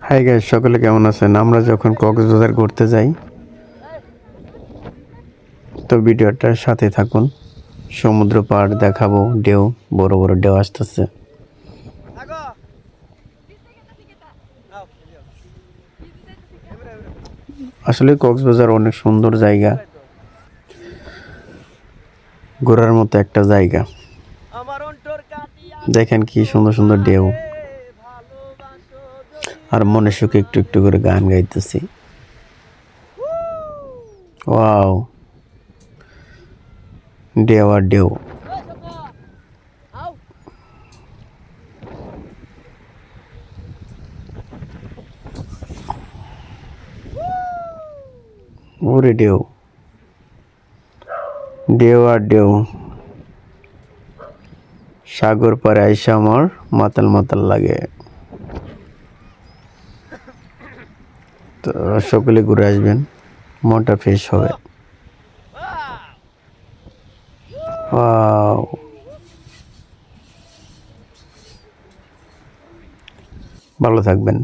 Hi guys, সকলে কেমন আছেন? আমরা যখন কক্সবাজার ঘুরতে যাই তো ভিডিওটার সাথে থাকুন। সমুদ্র পাড় দেখাবো, ঢেউ, বড় বড় ঢেউ আসতেছে। আসলে কক্সবাজার অনেক সুন্দর জায়গা, ঘোরার মতো একটা জায়গা। দেখেন কি সুন্দর সুন্দর ঢেউ, আর মনে সুখে একটু একটু করে গান গাইতেছি। ওয়াও, ঢেউ আর ঢেউ। ওরে ঢেউ, ঢেউ আর ঢেউ। সাগর পাড়ে আইসা আমার মাতাল মাতাল লাগে। তো সকলে ঘুরে আসবেন, মনটা ফ্রেশ হবে। ওয়াও, ভালো থাকবেন।